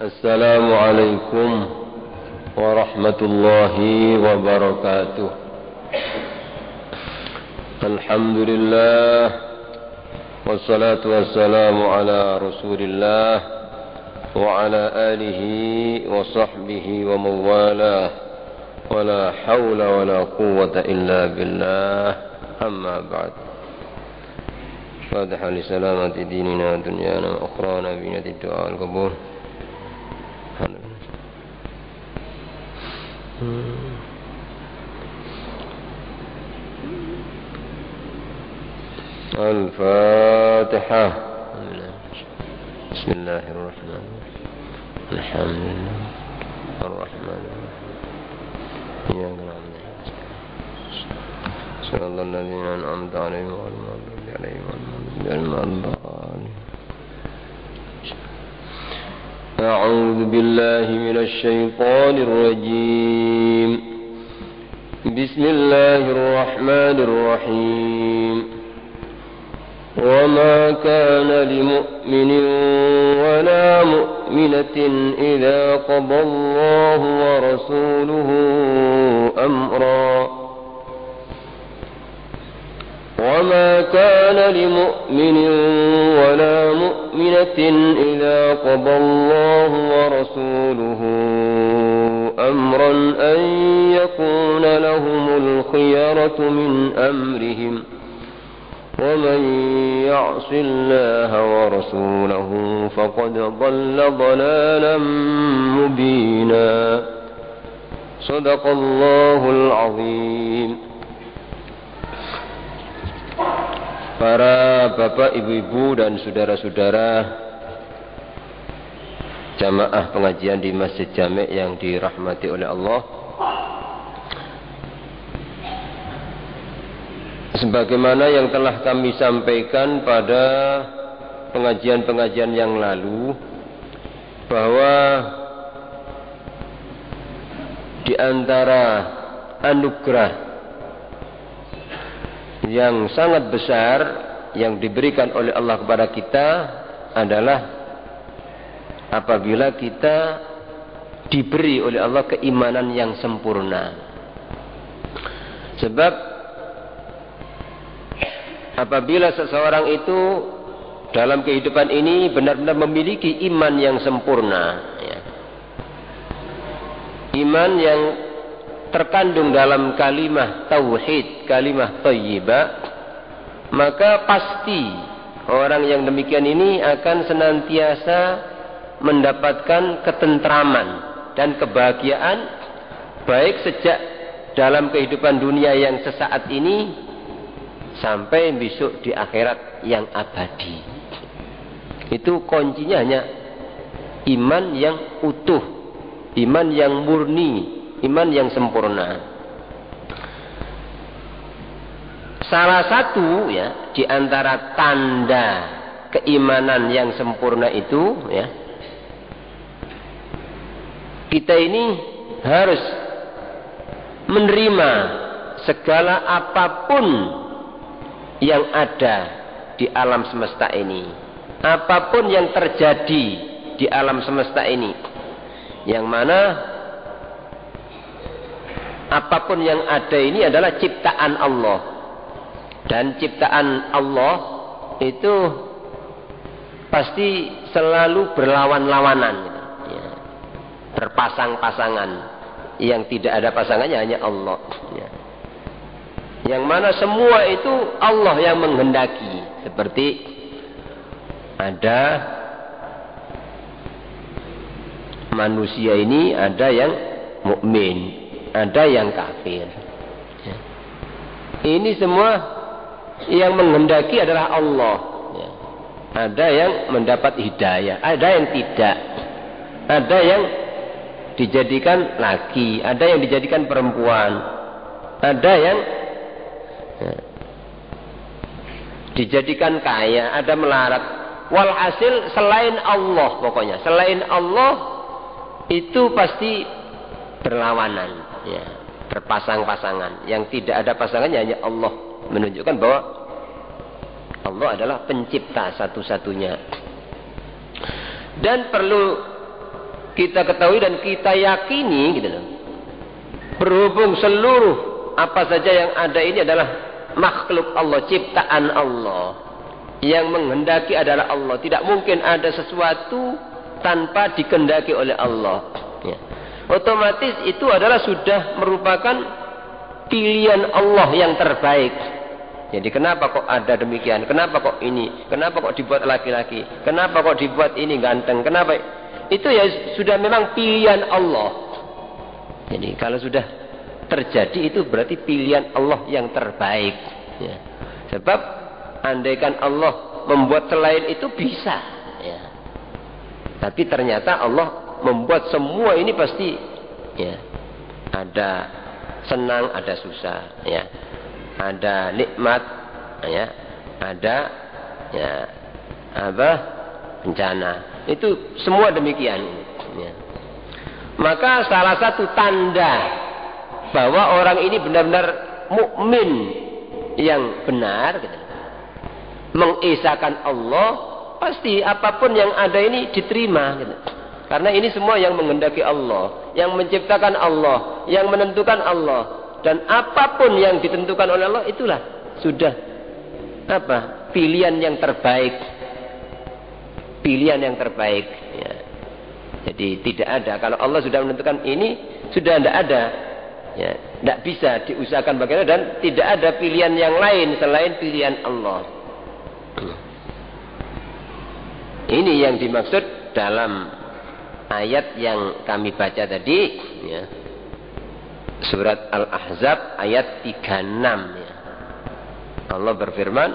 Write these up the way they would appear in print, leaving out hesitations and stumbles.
Assalamualaikum warahmatullahi wabarakatuh. Alhamdulillah wassalatu wassalamu ala Rasulillah wa ala alihi wa sahbihi wa mawalah wa la hawla wa la quwwata illa billah. Amma ba'd. Fatiha li salamati dinina dunyana wa akhrana bi nati du'a al-qabul. الفاتحة. بسم الله الرحمن الرحيم. الحمد لله الرحمن الرحيم. إياك نعبد صراط الذين أنعمت عليهم غير المغضوب عليهم ولا الضالين. أعوذ بالله من الشيطان الرجيم. بسم الله الرحمن الرحيم. وما كان لمؤمن ولا مؤمنة إذا قضى الله ورسوله أمرا وما كان لمؤمن ولا مؤمنة إذا قضى الله ورسوله أمرا أن يكون لهم الخيرة من أمرهم ومن يعص الله ورسوله فقد ضل ضلالا مبينا. صدق الله العظيم. Para bapak, ibu-ibu dan saudara-saudara jamaah pengajian di Masjid Jami' yang dirahmati oleh Allah, sebagaimana yang telah kami sampaikan pada pengajian-pengajian yang lalu, bahwa di antara anugerah yang sangat besar yang diberikan oleh Allah kepada kita adalah apabila kita diberi oleh Allah keimanan yang sempurna. Sebab apabila seseorang itu dalam kehidupan ini benar-benar memiliki iman yang sempurna, ya, iman yang terkandung dalam kalimah tauhid, kalimah thayyibah, maka pasti orang yang demikian ini akan senantiasa mendapatkan ketentraman dan kebahagiaan, baik sejak dalam kehidupan dunia yang sesaat ini sampai besok di akhirat yang abadi. Itu kuncinya hanya iman yang utuh, iman yang murni, iman yang sempurna. Salah satu, ya, di antara tanda keimanan yang sempurna itu, ya, kita ini harus menerima segala apapun yang ada di alam semesta ini, apapun yang terjadi di alam semesta ini, yang mana apapun yang ada ini adalah ciptaan Allah, dan ciptaan Allah itu pasti selalu berlawan-lawanan, ya, berpasang-pasangan. Yang tidak ada pasangannya hanya Allah, ya. Yang mana semua itu Allah yang menghendaki. Seperti ada manusia ini, ada yang mukmin, ada yang kafir. Ini semua yang menghendaki adalah Allah. Ada yang mendapat hidayah, ada yang tidak. Ada yang dijadikan laki, ada yang dijadikan perempuan, ada yang dijadikan kaya, ada melarat. Walhasil selain Allah, pokoknya selain Allah itu pasti berlawanan, ya, berpasang-pasangan. Yang tidak ada pasangannya hanya Allah, menunjukkan bahwa Allah adalah pencipta satu-satunya. Dan perlu kita ketahui dan kita yakini gitu loh. Berhubung seluruh apa saja yang ada ini adalah makhluk Allah, ciptaan Allah. Yang menghendaki adalah Allah. Tidak mungkin ada sesuatu tanpa dikehendaki oleh Allah. Ya. Otomatis itu adalah sudah merupakan pilihan Allah yang terbaik. Jadi kenapa kok ada demikian? Kenapa kok ini? Kenapa kok dibuat laki-laki? Kenapa kok dibuat ini ganteng? Kenapa? Itu ya sudah memang pilihan Allah. Jadi kalau sudah terjadi itu berarti pilihan Allah yang terbaik. Ya. Sebab andaikan Allah membuat selain itu bisa. Ya. Tapi ternyata Allah membuat semua ini pasti ya, ada senang, ada susah. Ya. Ada nikmat, ya, ada ya, apa bencana. Itu semua demikian. Ya. Maka salah satu tanda bahwa orang ini benar-benar mukmin yang benar, gitu, mengesahkan Allah, pasti apapun yang ada ini diterima. Gitu. Karena ini semua yang menghendaki Allah, yang menciptakan Allah, yang menentukan Allah. Dan apapun yang ditentukan oleh Allah itulah sudah apa? Pilihan yang terbaik. Pilihan yang terbaik. Ya. Jadi tidak ada. Kalau Allah sudah menentukan ini, sudah tidak ada. Ya, tidak bisa diusahakan bagaimana dan tidak ada pilihan yang lain selain pilihan Allah. Ini yang dimaksud dalam ayat yang kami baca tadi. Ya. Surat Al-Ahzab ayat 36 ya. Allah berfirman,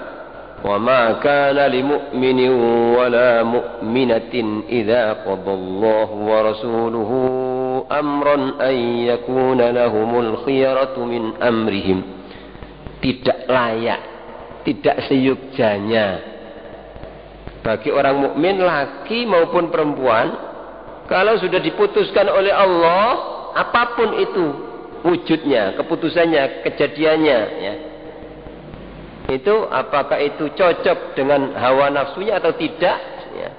"Wa ma kana lil mu'minin wa la mu'minatin idza qadallahu wa rasuluhu amran ay yakuna lahumul khiyaratu min amrihim." Tidak layak, tidak seyogyanya bagi orang mukmin laki maupun perempuan kalau sudah diputuskan oleh Allah apapun itu wujudnya, keputusannya, kejadiannya, ya. Itu apakah itu cocok dengan hawa nafsunya atau tidak? Ya.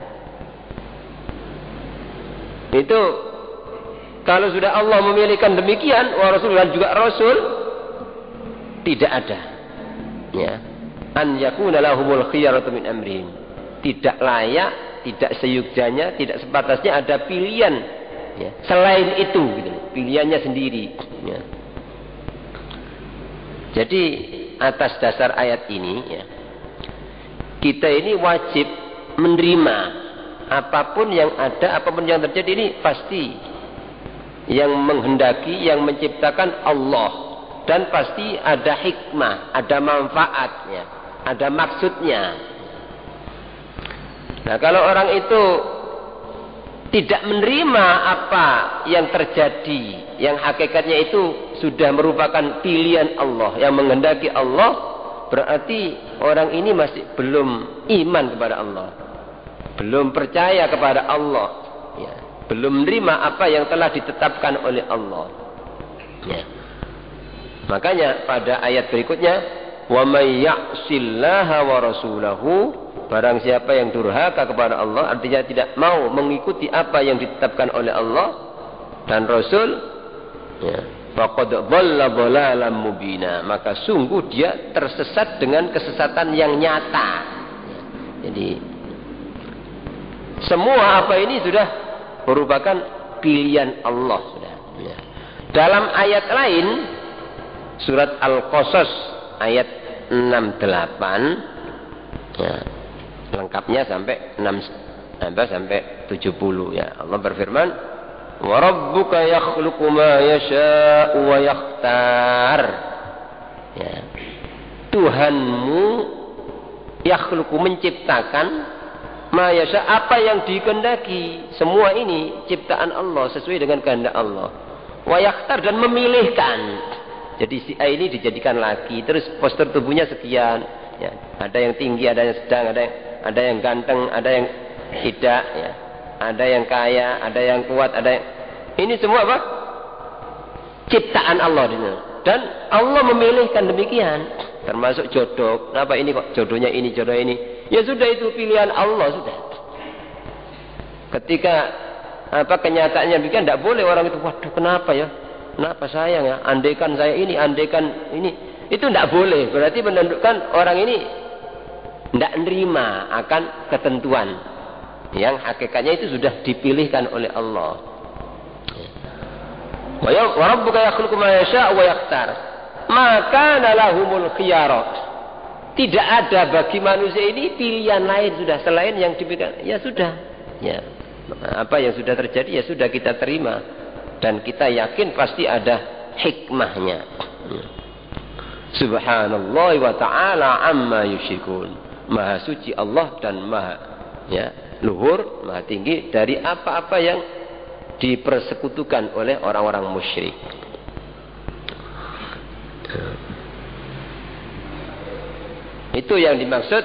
Itu kalau sudah Allah memilihkan demikian, wa Rasul dan juga Rasul, tidak ada. Ya. An yakuna lahumul khiyaratu min amrihim. Tidak layak, tidak seyogyanya, tidak sepatasnya ada pilihan. Ya. Selain itu, gitu, pilihannya sendiri. Ya. Jadi atas dasar ayat ini, ya, kita ini wajib menerima apapun yang ada, apapun yang terjadi ini pasti yang menghendaki, yang menciptakan Allah, dan pasti ada hikmah, ada manfaatnya, ada maksudnya. Nah, kalau orang itu tidak menerima apa yang terjadi, yang hakikatnya itu sudah merupakan pilihan Allah, yang menghendaki Allah, berarti orang ini masih belum iman kepada Allah, belum percaya kepada Allah, ya, belum menerima apa yang telah ditetapkan oleh Allah. Ya. Makanya pada ayat berikutnya, wa may ya'sillaha wa rasulahu, barang siapa yang durhaka kepada Allah, artinya tidak mau mengikuti apa yang ditetapkan oleh Allah dan Rasul, ya, faqad dhalla dhalalan mubina, maka sungguh dia tersesat dengan kesesatan yang nyata. Jadi semua apa ini sudah merupakan pilihan Allah sudah. Ya. Dalam ayat lain surat Al-Qasas ayat 68, ya, lengkapnya sampai 70, ya. Allah berfirman, wa rabbuka yakhluqu ma yasha'u wa yakhtar. Ya. Tuhanmu yakhluqu menciptakan ma yasha, apa yang dikehendaki. Semua ini ciptaan Allah sesuai dengan kehendak Allah. Wa yakhtar, dan memilihkan. Jadi si A ini dijadikan laki, terus postur tubuhnya sekian. Ya, ada yang tinggi, ada yang sedang, ada yang ganteng, ada yang tidak, ya. Ada yang kaya, ada yang kuat, ada yang... Ini semua apa? Ciptaan Allah. Dan Allah memilihkan demikian. Termasuk jodoh. Kenapa ini kok jodohnya ini, jodoh ini? Ya sudah, itu pilihan Allah sudah. Ketika kenyataannya bikin tidak boleh orang itu, waduh kenapa ya? Kenapa sayang ya? Andaikan saya ini, andaikan ini. Itu tidak boleh. Berarti menunjukkan orang ini tidak nerima akan ketentuan yang hakikatnya itu sudah dipilihkan oleh Allah. Wa rabbuka yakhluqu ma yasha' wa yakhtar. Maka lahumul khiyarat. Tidak ada bagi manusia ini pilihan lain sudah selain yang diberikan. Ya sudah. Ya. Apa yang sudah terjadi ya sudah kita terima dan kita yakin pasti ada hikmahnya. Subhanallah wa ta'ala amma yusyrikun. Maha suci Allah dan maha luhur, maha tinggi dari apa-apa yang dipersekutukan oleh orang-orang musyrik. Itu yang dimaksud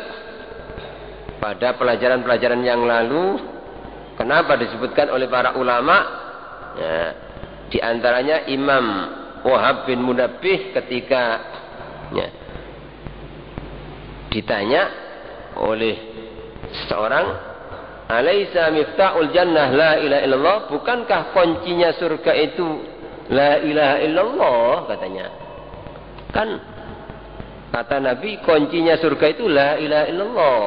pada pelajaran-pelajaran yang lalu. Kenapa disebutkan oleh para ulama? Ya, di antaranya Imam Wahab bin Munabbih ketika ditanya oleh seseorang, "Alaisa miftahul jannah la ilaha illallah?" Bukankah kuncinya surga itu la ilaha illallah, katanya. Kan kata Nabi kuncinya surga itu la ilaha illallah.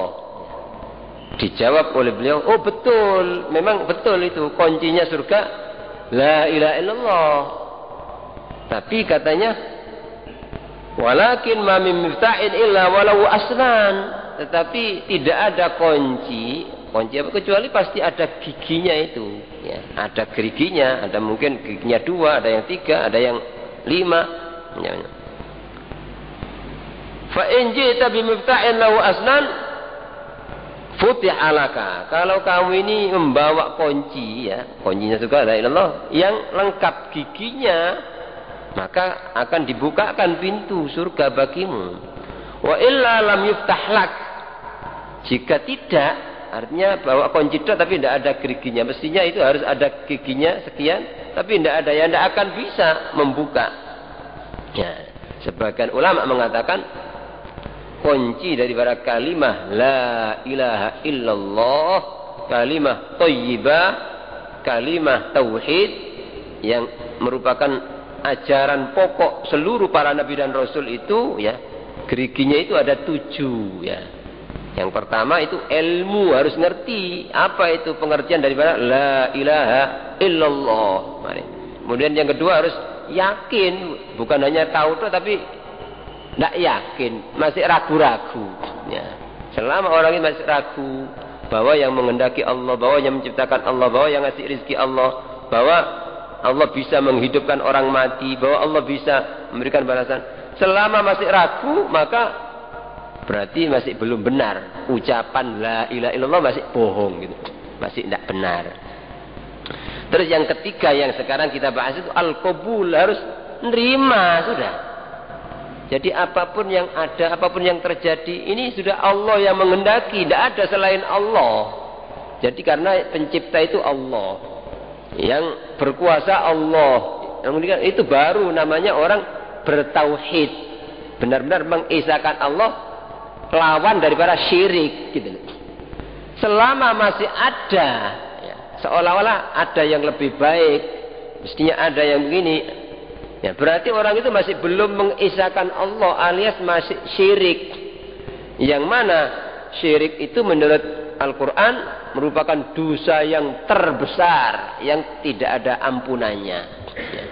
Dijawab oleh beliau, oh betul, memang betul itu kuncinya surga la ilaha illallah. Tapi katanya, walakin ma min miftahin illa walau asnan. Tetapi tidak ada kunci apa kecuali pasti ada giginya itu. Ya, ada geriginya, ada mungkin giginya 2, ada yang 3, ada yang 5. Fa in ji'ta bi miftahin lahu asnan futih alaka. Kalau kamu ini membawa kunci, ya, kuncinya surga la ilaha illallah yang lengkap giginya, maka akan dibukakan pintu surga bagimu. Wa illa lam yuftah lak. Jika tidak, artinya bawa kunci tapi tidak ada geriginya. Mestinya itu harus ada giginya sekian, tapi tidak ada, ya tidak akan bisa membuka. Ya, sebagian ulama mengatakan kunci daripada kalimah la ilaha illallah, kalimah thayyibah, kalimah tauhid yang merupakan ajaran pokok seluruh para nabi dan rasul itu, ya, geriginya itu ada 7, ya. Yang pertama itu ilmu, harus ngerti apa itu pengertian daripada la ilaha illallah. Kemudian yang kedua harus yakin, bukan hanya tahu tapi tidak yakin, masih ragu-ragu. Ya. Selama orang ini masih ragu bahwa yang menghendaki Allah, bahwa yang menciptakan Allah, bahwa yang ngasih rezeki Allah, bahwa Allah bisa menghidupkan orang mati, bahwa Allah bisa memberikan balasan. Selama masih ragu, maka berarti masih belum benar. Ucapan la ilaha illallah masih bohong gitu. Masih tidak benar. Terus yang ketiga yang sekarang kita bahas itu al-qabul, harus nerima sudah. Jadi apapun yang ada, apapun yang terjadi, ini sudah Allah yang menghendaki, tidak ada selain Allah. Jadi karena pencipta itu Allah, yang berkuasa Allah, yang itu baru namanya orang bertauhid, benar-benar mengesahkan Allah, lawan daripada syirik gitu. Selama masih ada, ya, seolah-olah ada yang lebih baik, mestinya ada yang begini. Ya, berarti orang itu masih belum mengesahkan Allah, alias masih syirik. Yang mana syirik itu menurut Al-Quran merupakan dosa yang terbesar, yang tidak ada ampunannya. Ya.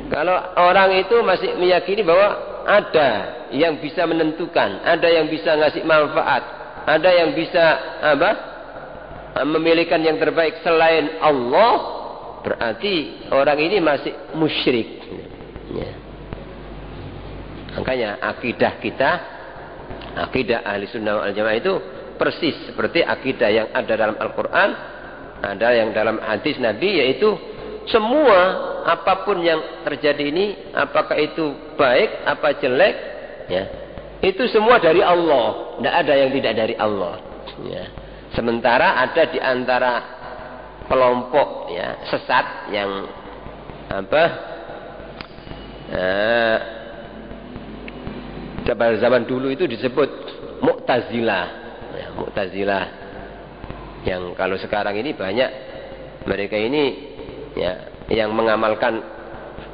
Kalau orang itu masih meyakini bahwa ada yang bisa menentukan, ada yang bisa ngasih manfaat, ada yang bisa memilihkan yang terbaik selain Allah, berarti orang ini masih musyrik. Ya. Makanya akidah kita, akidah ahli sunnah wal jamaah itu persis seperti akidah yang ada dalam Al-Quran, ada yang dalam hadis Nabi, yaitu semua apapun yang terjadi ini, apakah itu baik, apa jelek, ya, itu semua dari Allah. Tidak ada yang tidak dari Allah. Ya. Sementara ada di antara kelompok, ya, sesat yang pada zaman dulu itu disebut Mu'tazilah, ya, Mu'tazilah, yang kalau sekarang ini banyak mereka ini ya yang mengamalkan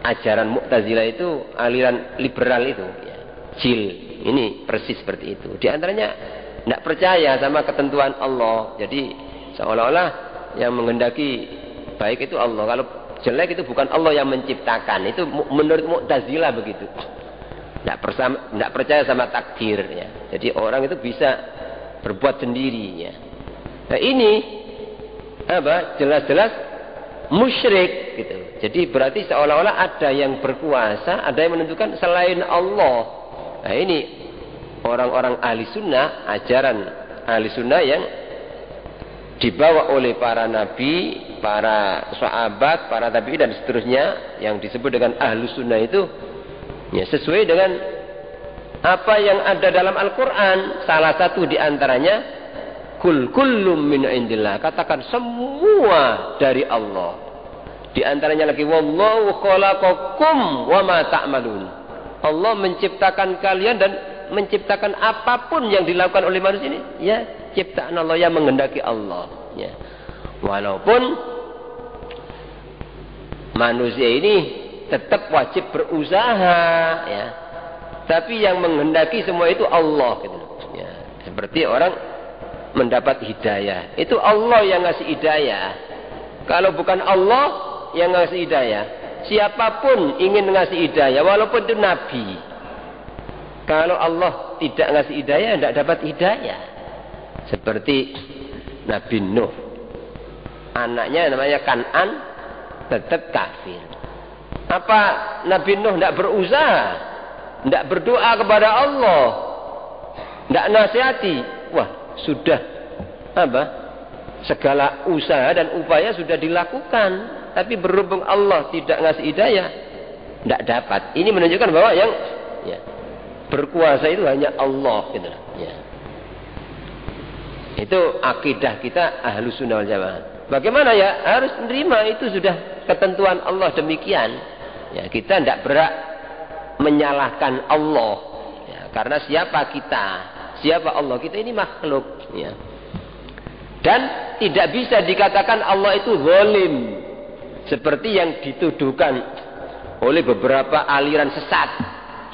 ajaran Mu'tazilah itu aliran liberal itu ya. Jil ini persis seperti itu. Di antaranya tidak percaya sama ketentuan Allah. Jadi seolah-olah yang menghendaki baik itu Allah. Kalau jelek itu bukan Allah yang menciptakan. Itu menurut Mu'tazilah begitu. Tidak percaya sama takdir ya. Jadi orang itu bisa berbuat sendiri ya. Nah ini apa? Jelas-jelas musyrik gitu. Jadi berarti seolah-olah ada yang berkuasa, ada yang menentukan selain Allah. Nah ini orang-orang ahli sunnah, ajaran ahli sunnah yang dibawa oleh para nabi, para sahabat, para tabi'in dan seterusnya yang disebut dengan ahli sunnah itu ya sesuai dengan apa yang ada dalam Al-Quran. Salah satu diantaranya kullum min indillah, katakan semua dari Allah. Di antaranya lagi wallahu khalaqakum wa ma ta'malun. Allah menciptakan kalian dan menciptakan apapun yang dilakukan oleh manusia ini ya ciptaan Allah yang menghendaki Allah ya. Walaupun manusia ini tetap wajib berusaha ya. Tapi yang menghendaki semua itu Allah gitu ya. Seperti orang mendapat hidayah, itu Allah yang ngasih hidayah. Kalau bukan Allah yang ngasih hidayah, siapapun ingin ngasih hidayah walaupun itu nabi, kalau Allah tidak ngasih hidayah tidak dapat hidayah. Seperti Nabi Nuh, anaknya namanya Kan'an tetap kafir. Apa Nabi Nuh tidak berusaha, tidak berdoa kepada Allah, tidak nasihati? Wah sudah apa? Segala usaha dan upaya sudah dilakukan, tapi berhubung Allah tidak ngasih hidayah, tidak dapat. Ini menunjukkan bahwa yang ya, berkuasa itu hanya Allah gitu ya. Itu akidah kita Ahlus Sunnah wal Jamaah. Bagaimana ya? Harus menerima itu sudah ketentuan Allah demikian. Ya, kita tidak berhak menyalahkan Allah. Ya, karena siapa kita? Siapa Allah? Kita ini makhluk ya. Dan tidak bisa dikatakan Allah itu zalim seperti yang dituduhkan oleh beberapa aliran sesat.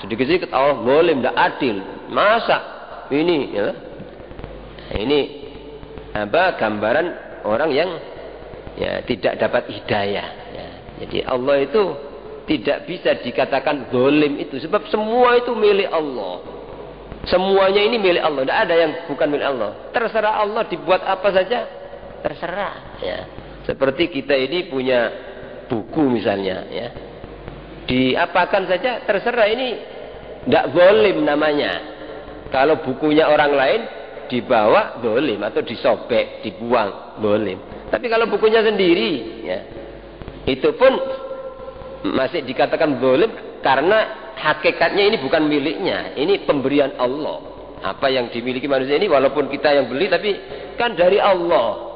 Sedikit-sedikit Allah zalim, tidak adil. Masa ini ya. Ini apa gambaran orang yang ya tidak dapat hidayah ya. Jadi Allah itu tidak bisa dikatakan zalim itu sebab semua itu milik Allah. Semuanya ini milik Allah, tidak ada yang bukan milik Allah. Terserah Allah dibuat apa saja, terserah ya. Seperti kita ini punya buku misalnya ya, diapakan saja terserah, ini tidak zalim namanya. Kalau bukunya orang lain dibawa zalim atau disobek, dibuang zalim. Tapi kalau bukunya sendiri ya, itu pun masih dikatakan zalim karena hakikatnya ini bukan miliknya, ini pemberian Allah. Apa yang dimiliki manusia ini walaupun kita yang beli tapi kan dari Allah.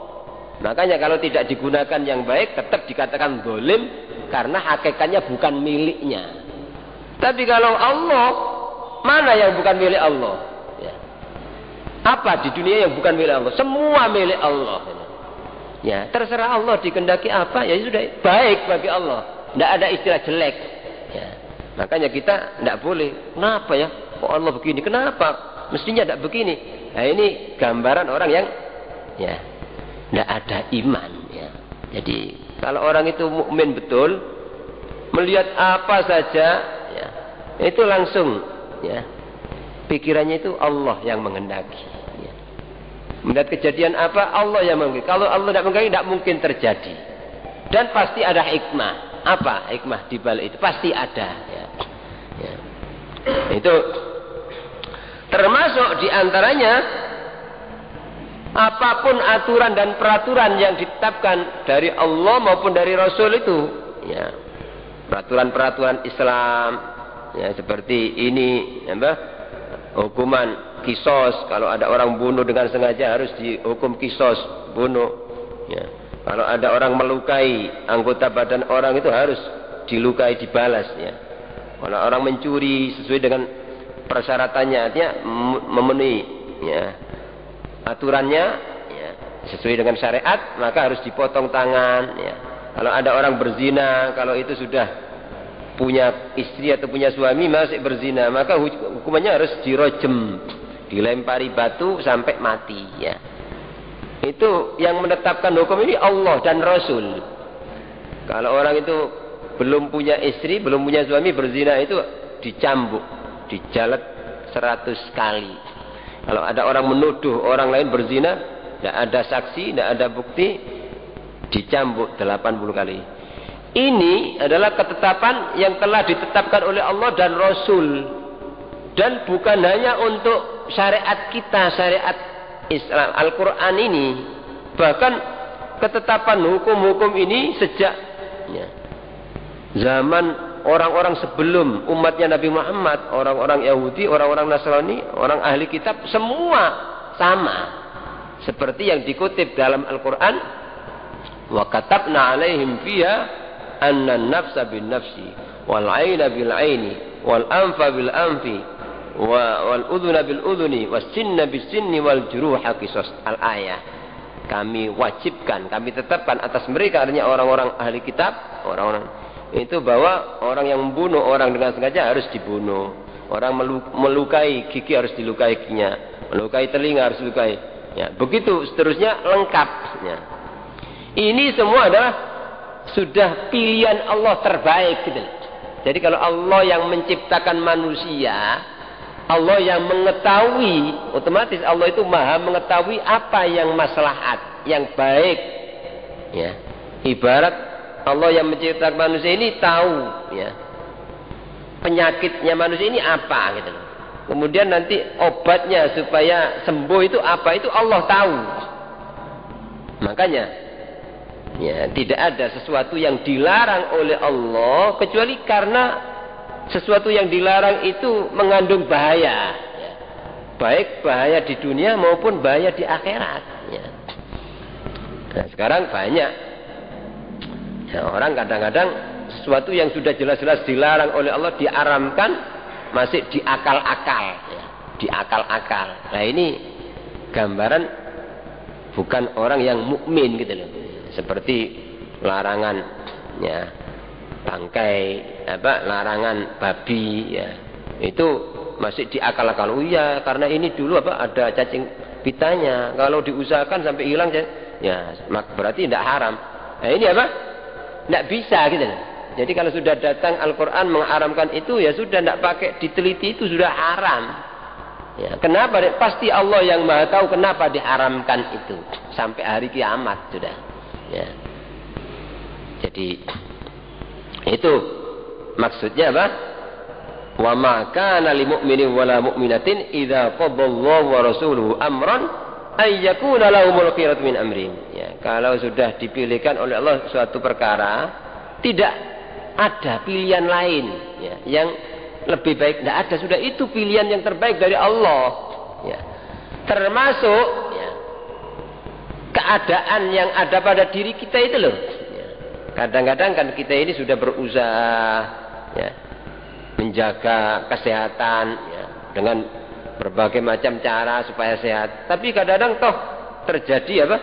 Makanya kalau tidak digunakan yang baik tetap dikatakan zalim karena hakikatnya bukan miliknya. Tapi kalau Allah, mana yang bukan milik Allah? Ya. Apa di dunia yang bukan milik Allah? Semua milik Allah. Ya, terserah Allah dikehendaki apa ya sudah baik bagi Allah. Tidak ada istilah jelek. Ya. Makanya kita tidak boleh. Kenapa ya? Kok Allah begini? Kenapa? Mestinya tidak begini. Nah ini gambaran orang yang ya tidak ada iman. Ya. Jadi kalau orang itu mukmin betul, melihat apa saja, ya, itu langsung ya pikirannya itu Allah yang menghendaki. Ya. Melihat kejadian apa Allah yang menghendaki. Kalau Allah tidak menghendaki tidak mungkin terjadi. Dan pasti ada hikmah. Apa hikmah di balik itu? Pasti ada ya. Ya. Itu termasuk diantaranya apapun aturan dan peraturan yang ditetapkan dari Allah maupun dari Rasul itu ya, peraturan-peraturan Islam ya, seperti ini apa, hukuman kisos. Kalau ada orang bunuh dengan sengaja harus dihukum kisos, bunuh ya. Kalau ada orang melukai anggota badan orang itu harus dilukai, dibalas ya. Kalau orang mencuri sesuai dengan persyaratannya, artinya memenuhi ya aturannya ya, sesuai dengan syariat, maka harus dipotong tangan. Ya. Kalau ada orang berzina, kalau itu sudah punya istri atau punya suami masih berzina, maka hukumannya harus dirojem, dilempari batu sampai mati. Ya. Itu yang menetapkan hukum ini Allah dan Rasul. Kalau orang itu belum punya istri, belum punya suami, berzina, itu dicambuk, dijalet 100 kali. Kalau ada orang menuduh orang lain berzina, tidak ada saksi, tidak ada bukti, dicambuk 80 kali. Ini adalah ketetapan yang telah ditetapkan oleh Allah dan Rasul. Dan bukan hanya untuk syariat kita, syariat Islam, Al-Quran ini. Bahkan ketetapan hukum-hukum ini sejak zaman orang-orang sebelum umatnya Nabi Muhammad, orang-orang Yahudi, orang-orang Nasrani, orang ahli kitab, semua sama. Seperti yang dikutip dalam Al-Quran, wa katabna alaihim fiha anna an-nafsa bin nafsi wal 'aina bil 'aini wal anfa bil anfi wal udhuna bil udhuni was sinna bis sinni wal juruha qisas. Al-ayah. Kami wajibkan, kami tetapkan atas mereka, artinya orang-orang ahli kitab, orang-orang itu, bahwa orang yang membunuh orang dengan sengaja harus dibunuh. Orang melukai gigi harus dilukai giginya, melukai telinga harus dilukai. Ya, begitu seterusnya lengkap. Ya. Ini semua adalah sudah pilihan Allah terbaik. Gitu. Jadi kalau Allah yang menciptakan manusia, Allah yang mengetahui, otomatis Allah itu maha mengetahui apa yang maslahat, yang baik. Ya. Ibarat Allah yang menciptakan manusia ini tahu, ya, penyakitnya manusia ini apa, gitu. Kemudian nanti obatnya supaya sembuh itu apa, itu Allah tahu. Makanya, ya, tidak ada sesuatu yang dilarang oleh Allah kecuali karena sesuatu yang dilarang itu mengandung bahaya, ya. Baik bahaya di dunia maupun bahaya di akhirat. Ya. Nah, sekarang banyak. Ya, orang kadang-kadang sesuatu yang sudah jelas-jelas dilarang oleh Allah diharamkan, masih diakal-akal, ya, diakal-akal. Nah, ini gambaran bukan orang yang mukmin, gitu loh. Seperti larangan, ya, bangkai, larangan babi, ya, itu masih diakal-akal. Oh iya, karena ini dulu ada cacing pitanya, kalau diusahakan sampai hilang, ya, berarti tidak haram. Nah, ini tidak bisa, gitu. Jadi kalau sudah datang Al-Quran mengharamkan itu, ya sudah, tidak pakai diteliti, itu sudah haram. Ya, kenapa? Pasti Allah yang maha tahu kenapa diharamkan itu sampai hari kiamat sudah. Ya. Jadi itu maksudnya apa? Wa ma kana lil mu'minin wala mu'minatin idza qadallahu wa rasuluhu amran ayyakuna lahumul khiyaratu min amrihim. Ya, kalau sudah dipilihkan oleh Allah suatu perkara, tidak ada pilihan lain, ya, yang lebih baik. Tidak ada, sudah itu pilihan yang terbaik dari Allah. Ya. Termasuk, ya, keadaan yang ada pada diri kita itu loh. Ya. Kadang-kadang kan kita ini sudah berusaha, ya, menjaga kesehatan, ya, dengan berbagai macam cara supaya sehat. Tapi kadang-kadang toh terjadi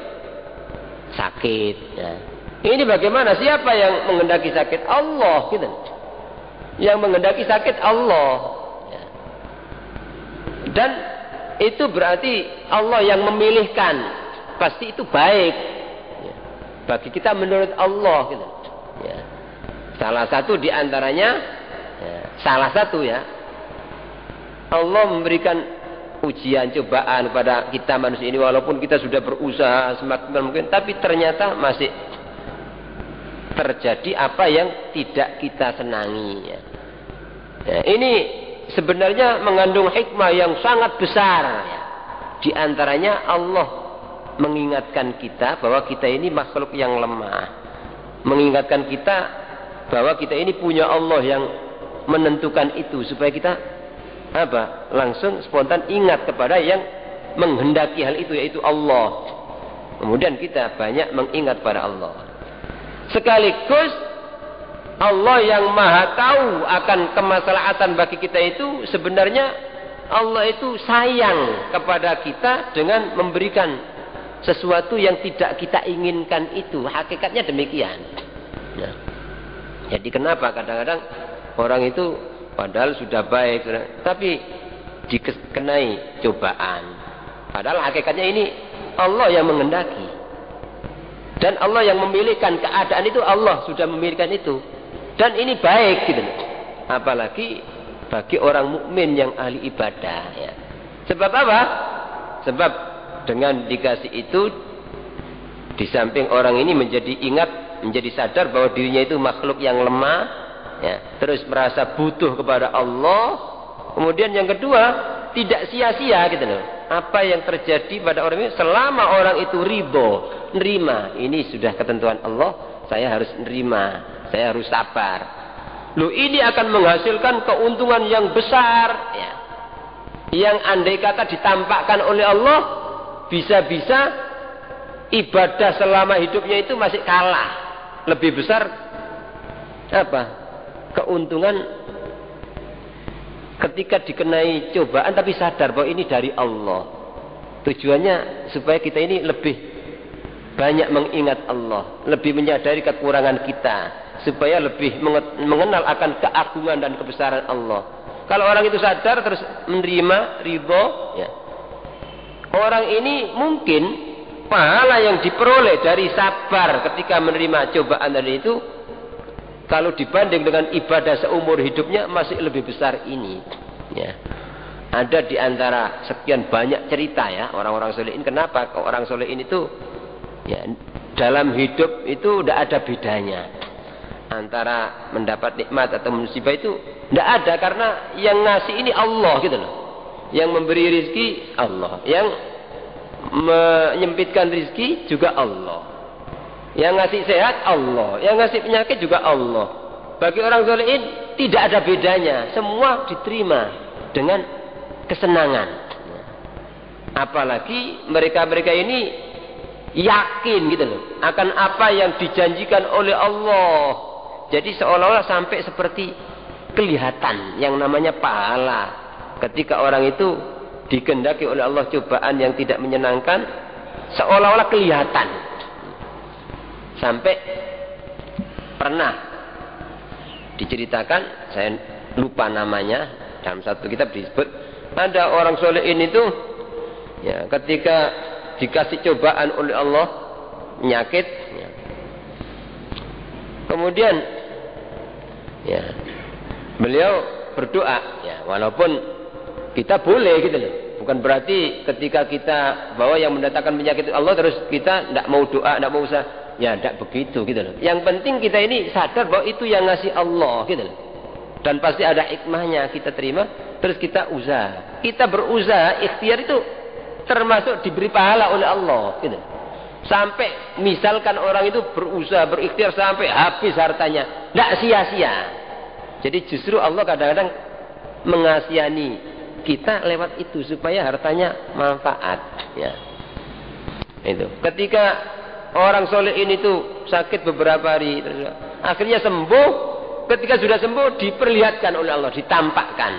sakit. Ya. Ini bagaimana? Siapa yang menghendaki sakit? Allah, gitu. Yang menghendaki sakit Allah. Ya. Dan itu berarti Allah yang memilihkan. Pasti itu baik. Ya. Bagi kita menurut Allah, gitu. Ya. Salah satu diantaranya, ya, Allah memberikan ujian, cobaan kepada kita manusia ini, walaupun kita sudah berusaha semaksimal mungkin, tapi ternyata masih terjadi apa yang tidak kita senangi. Ya. Ya, ini sebenarnya mengandung hikmah yang sangat besar. Ya. Di antaranya Allah mengingatkan kita bahwa kita ini makhluk yang lemah, mengingatkan kita bahwa kita ini punya Allah yang menentukan itu, supaya kita langsung spontan ingat kepada yang menghendaki hal itu, yaitu Allah. Kemudian kita banyak mengingat pada Allah. Sekaligus Allah yang maha tahu akan kemaslahatan bagi kita itu, sebenarnya Allah itu sayang kepada kita dengan memberikan sesuatu yang tidak kita inginkan itu. Hakikatnya demikian. Nah, jadi kenapa kadang-kadang orang itu padahal sudah baik, tapi dikenai cobaan. Padahal hakikatnya ini Allah yang menghendaki. Dan Allah yang memilihkan keadaan itu, Allah sudah memilihkan itu. Dan ini baik gitu. Apalagi bagi orang mukmin yang ahli ibadah ya. Sebab apa? Sebab dengan dikasih itu, di samping orang ini menjadi ingat, menjadi sadar bahwa dirinya itu makhluk yang lemah ya, terus merasa butuh kepada Allah. Kemudian yang kedua, tidak sia-sia gitu loh. Apa yang terjadi pada orang ini, selama orang itu ridho, nerima, ini sudah ketentuan Allah, saya harus nerima, saya harus sabar. Loh, ini akan menghasilkan keuntungan yang besar ya. Yang andai kata ditampakkan oleh Allah, bisa-bisa ibadah selama hidupnya itu masih kalah. Lebih besar apa? Keuntungan ketika dikenai cobaan tapi sadar bahwa ini dari Allah. Tujuannya supaya kita ini lebih banyak mengingat Allah, lebih menyadari kekurangan kita, supaya lebih mengenal akan keagungan dan kebesaran Allah. Kalau orang itu sadar terus menerima ridho ya, orang ini mungkin pahala yang diperoleh dari sabar ketika menerima cobaan tadi itu, kalau dibanding dengan ibadah seumur hidupnya masih lebih besar ini ya. Ada di antara sekian banyak cerita ya orang-orang solehin, kenapa orang solehin itu ya, dalam hidup itu tidak ada bedanya antara mendapat nikmat atau musibah, itu tidak ada, karena yang ngasih ini Allah gitu loh. Yang memberi rizki Allah, yang menyempitkan rizki juga Allah, yang ngasih sehat Allah, yang ngasih penyakit juga Allah. Bagi orang solehin tidak ada bedanya, semua diterima dengan kesenangan. Apalagi mereka-mereka ini yakin gitu loh akan apa yang dijanjikan oleh Allah. Jadi seolah-olah sampai seperti kelihatan yang namanya pahala ketika orang itu dikehendaki oleh Allah cobaan yang tidak menyenangkan, seolah-olah kelihatan. Sampai pernah diceritakan, saya lupa namanya, dalam satu kitab disebut ada orang solehin itu ya, ketika dikasih cobaan oleh Allah penyakit ya, kemudian ya, beliau berdoa ya, walaupun kita boleh gitu loh, bukan berarti ketika kita bahwa yang mendatangkan penyakit itu Allah terus kita tidak mau doa, tidak mau usaha ya, tidak begitu gitu loh. Yang penting kita ini sadar bahwa itu yang ngasih Allah gitu loh, dan pasti ada hikmahnya, kita terima terus kita usaha, kita berusaha, ikhtiar itu termasuk diberi pahala oleh Allah gitu. Sampai misalkan orang itu berusaha, berikhtiar sampai habis hartanya, tidak sia-sia. Jadi justru Allah kadang-kadang mengasihani kita lewat itu supaya hartanya manfaat ya. Itu ketika orang solehin itu sakit beberapa hari, akhirnya sembuh. Ketika sudah sembuh diperlihatkan oleh Allah, ditampakkan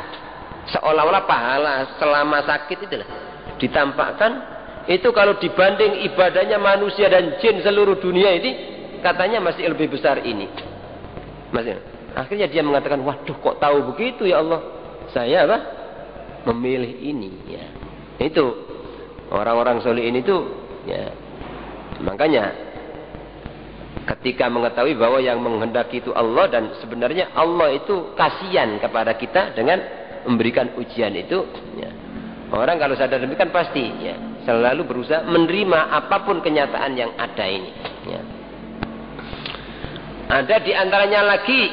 seolah-olah pahala selama sakit itu lah ditampakkan. Itu kalau dibanding ibadahnya manusia dan jin seluruh dunia ini, katanya masih lebih besar ini. Masih. Akhirnya dia mengatakan, waduh kok tahu begitu ya Allah, saya apa? Memilih ini ya. Itu orang-orang solehin itu ya. Makanya ketika mengetahui bahwa yang menghendaki itu Allah, dan sebenarnya Allah itu kasihan kepada kita dengan memberikan ujian itu ya. Orang kalau sadar demikian pasti ya, selalu berusaha menerima apapun kenyataan yang ada ini ya. Ada di antaranya lagi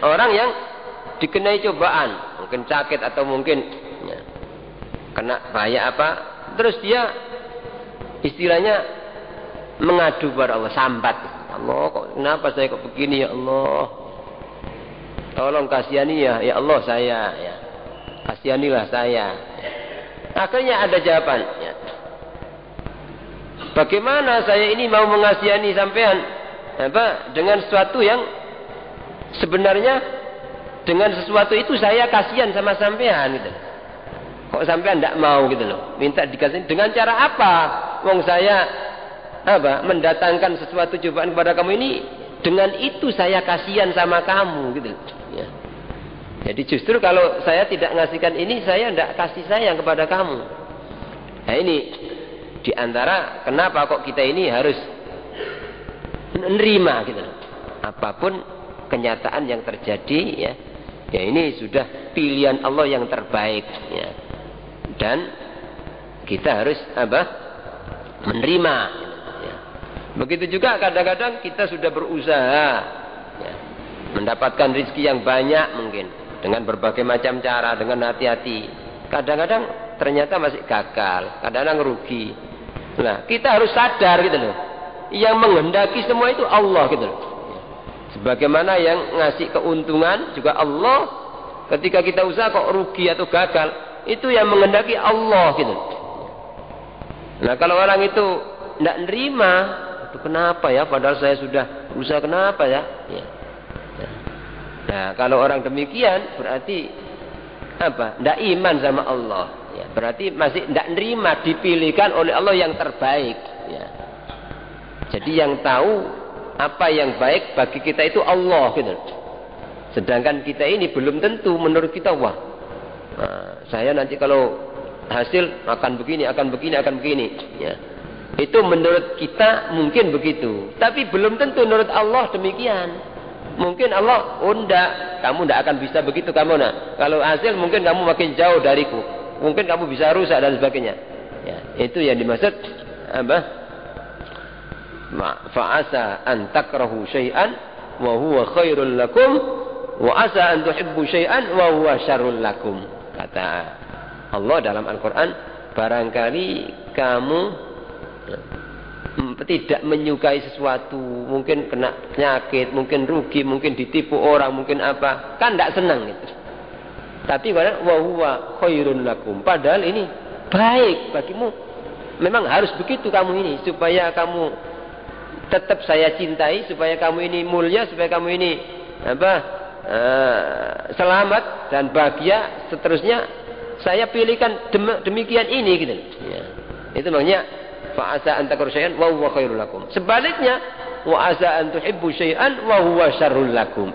orang yang dikenai cobaan, mungkin sakit atau mungkin ya, kena bahaya apa, terus dia istilahnya mengadu kepada Allah, sambat, Allah kok kenapa saya kok begini ya Allah, tolong kasihani ya Allah saya ya, kasihanilah saya ya. Akhirnya ada jawaban ya. Bagaimana saya ini mau mengasihani sampean apa, dengan sesuatu yang sebenarnya dengan sesuatu itu saya kasihan sama sampean gitu. Kok sampean tidak mau gitu loh, minta dikasih dengan cara apa? Wong saya mendatangkan sesuatu cobaan kepada kamu ini, dengan itu saya kasihan sama kamu gitu. Ya. Jadi justru kalau saya tidak ngasihkan ini, saya tidak kasih sayang kepada kamu. Nah ini diantara kenapa kok kita ini harus menerima gitu. Apapun kenyataan yang terjadi, ya ini sudah pilihan Allah yang terbaik, ya. Dan kita harus menerima. Ya. Begitu juga kadang-kadang kita sudah berusaha, ya, mendapatkan rezeki yang banyak mungkin dengan berbagai macam cara, dengan hati-hati. Kadang-kadang ternyata masih gagal, kadang-kadang rugi. Nah, kita harus sadar gitu loh. Yang menghendaki semua itu Allah gitu loh. Sebagaimana yang ngasih keuntungan juga Allah. Ketika kita usaha kok rugi atau gagal, itu yang menghendaki Allah gitu. Nah, kalau orang itu tidak nerima, itu kenapa ya? Padahal saya sudah berusaha, kenapa ya? Ya. Nah, kalau orang demikian berarti tidak iman sama Allah. Ya, berarti masih tidak nerima dipilihkan oleh Allah yang terbaik. Ya. Jadi yang tahu apa yang baik bagi kita itu Allah gitu. Sedangkan kita ini belum tentu menurut kita, wah, saya nanti kalau hasil akan begini, akan begini, akan begini. Ya. Itu menurut kita mungkin begitu. Tapi belum tentu menurut Allah demikian. Mungkin Allah, enggak, kamu enggak akan bisa begitu kamu. Nah, kalau hasil mungkin kamu makin jauh dariku. Mungkin kamu bisa rusak dan sebagainya. Ya, itu yang dimaksud fa'asa an takrahu syai'an wa huwa khairul lakum wa asa an tuhibbu syai'an wa huwa syarrul lakum. Kata Allah dalam Al-Qur'an, barangkali kamu tidak menyukai sesuatu, mungkin kena penyakit, mungkin rugi, mungkin ditipu orang, mungkin apa, kan tidak senang gitu. Tapi kadang wa huwa khairun lakum, padahal ini baik bagimu. Memang harus begitu kamu ini, supaya kamu tetap saya cintai, supaya kamu ini mulia, supaya kamu ini selamat dan bahagia seterusnya. Saya pilihkan demikian ini gitu. Ya. Itu maknanya fa'asa an takrahu syai'an wa huwa khairul lakum. Sebaliknya, wa asa an tuhibbu syai'an wa huwa syarrul lakum.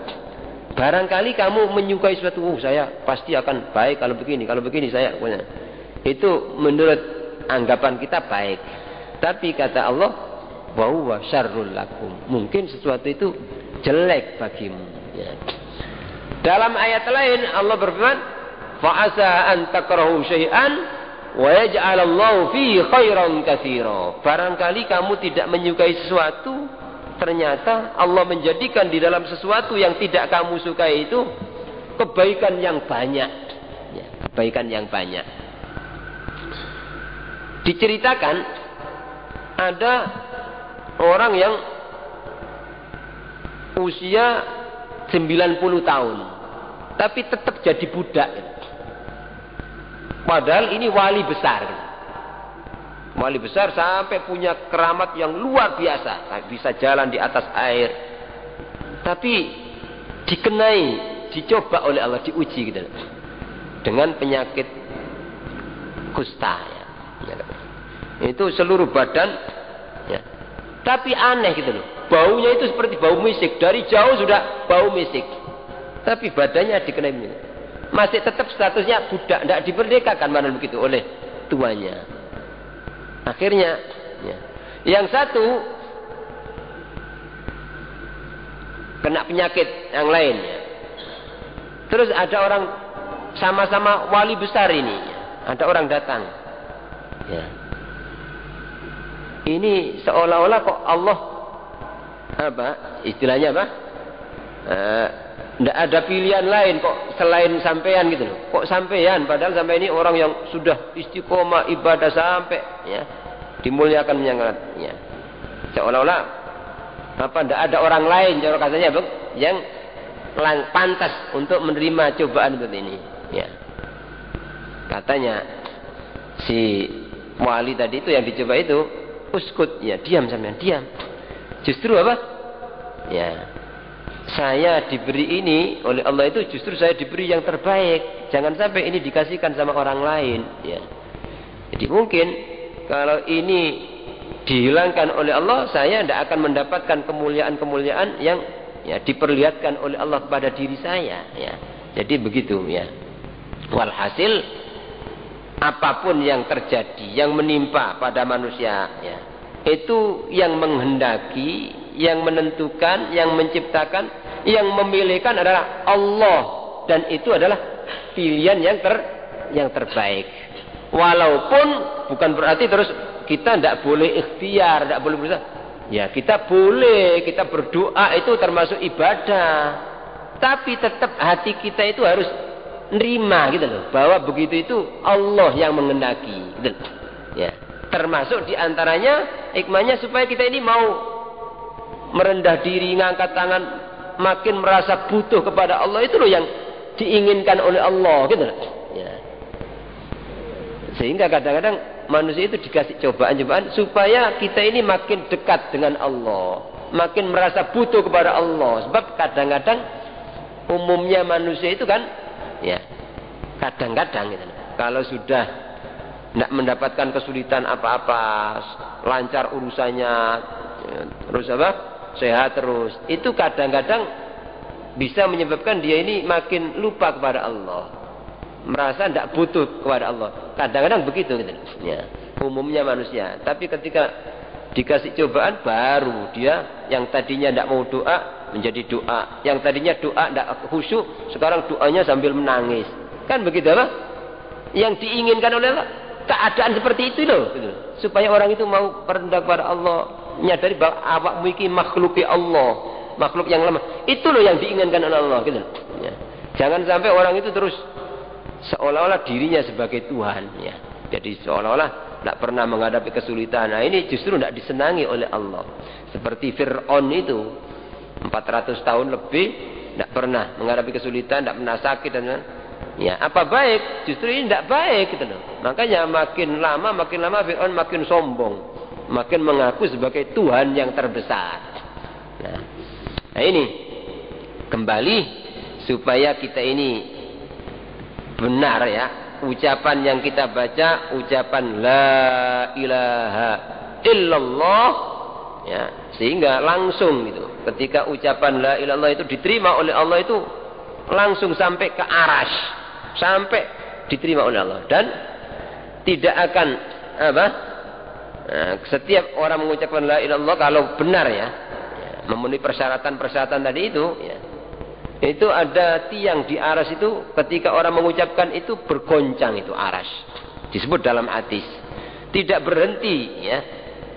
Barangkali kamu menyukai sesuatu, saya pasti akan baik kalau begini saya punya. Itu menurut anggapan kita baik. Tapi kata Allah, wa huwa syarrul lakum. Mungkin sesuatu itu jelek bagimu. Ya. Dalam ayat lain Allah berfirman, fa'asa an takrahu syai'an wa yaj'alallahu fi khairan katsira. Barangkali kamu tidak menyukai sesuatu, ternyata Allah menjadikan di dalam sesuatu yang tidak kamu sukai itu kebaikan yang banyak. Ya, kebaikan yang banyak. Diceritakan ada orang yang usia 90 tahun tapi tetap jadi budak. Padahal ini wali besar. Wali besar sampai punya keramat yang luar biasa. Bisa jalan di atas air. Tapi dikenai, dicoba oleh Allah, diuji gitu. Dengan penyakit kusta. Ya. Itu seluruh badan. Ya. Tapi aneh gitu loh. Baunya itu seperti bau misik. Dari jauh sudah bau misik. Tapi badannya dikenai misik. Masih tetap statusnya budak, tidak diperdekakan mana begitu oleh tuannya. Akhirnya, ya, yang satu kena penyakit yang lain. Ya. Terus ada orang sama-sama wali besar ini, ya. Ada orang datang. Ya. Ini seolah-olah kok Allah istilahnya tidak ada pilihan lain kok selain sampean gitu loh. Kok sampean? Padahal sampai ini orang yang sudah istiqomah ibadah sampai ya dimuliakan menyangatnya. Seolah-olah tidak ada orang lain cara katanya yang pantas untuk menerima cobaan seperti ini. Ya. Katanya si wali tadi itu yang dicoba itu uskut, ya diam sampean, diam. Justru apa? Ya. Saya diberi ini oleh Allah itu justru saya diberi yang terbaik. Jangan sampai ini dikasihkan sama orang lain. Ya. Jadi mungkin kalau ini dihilangkan oleh Allah, saya tidak akan mendapatkan kemuliaan-kemuliaan yang ya diperlihatkan oleh Allah kepada diri saya. Ya. Jadi begitu ya. Walhasil apapun yang terjadi, yang menimpa pada manusia, ya, itu yang menghendaki, yang menentukan, yang menciptakan, yang memilihkan adalah Allah, dan itu adalah pilihan yang terbaik. Walaupun bukan berarti terus kita tidak boleh ikhtiar, tidak boleh berusaha. Ya kita boleh, kita berdoa itu termasuk ibadah. Tapi tetap hati kita itu harus nerima gitu loh, bahwa begitu itu Allah yang menghendaki gitu loh. Ya. Termasuk diantaranya hikmahnya supaya kita ini mau merendah diri, ngangkat tangan, makin merasa butuh kepada Allah, itu loh yang diinginkan oleh Allah gitu loh. Ya. Sehingga kadang-kadang manusia itu dikasih cobaan-cobaan supaya kita ini makin dekat dengan Allah, makin merasa butuh kepada Allah. Sebab kadang-kadang umumnya manusia itu kan, ya kadang-kadang gitu, kalau sudah tidak mendapatkan kesulitan apa-apa, lancar urusannya, terus apa, sehat terus, itu kadang-kadang bisa menyebabkan dia ini makin lupa kepada Allah, merasa tidak butuh kepada Allah. Kadang-kadang begitu gitu, ya umumnya manusia. Tapi ketika dikasih cobaan, baru dia yang tadinya tidak mau doa menjadi doa, yang tadinya doa tidak khusyuk, sekarang doanya sambil menangis. Kan begitu apa? Yang diinginkan oleh Allah, keadaan seperti itu loh, gitu. Supaya orang itu mau merendah kepada Allah, menyadari bahwa awakmu iki makhluk Allah, makhluk yang lemah. Itu loh yang diinginkan oleh Allah, gitu. Ya. Jangan sampai orang itu terus seolah-olah dirinya sebagai Tuhan, ya. Jadi seolah-olah tidak pernah menghadapi kesulitan. Nah ini justru tidak disenangi oleh Allah. Seperti Fir'aun itu 400 tahun lebih tidak pernah menghadapi kesulitan, tidak pernah sakit dan ya apa baik? Justru ini tidak baik gitu loh. Makanya makin lama Fir'aun makin sombong, makin mengaku sebagai Tuhan yang terbesar. Nah ini kembali supaya kita ini benar ya, ucapan yang kita baca ucapan la ilaha illallah ya, sehingga langsung gitu ketika ucapan la ilaha illallah itu diterima oleh Allah, itu langsung sampai ke arasy, sampai diterima oleh Allah, dan tidak akan apa, setiap orang mengucapkan la ilaha illallah kalau benar ya, memenuhi persyaratan-persyaratan tadi itu ya, itu ada tiang di arasy itu, ketika orang mengucapkan itu bergoncang itu arasy, disebut dalam hadis, tidak berhenti ya,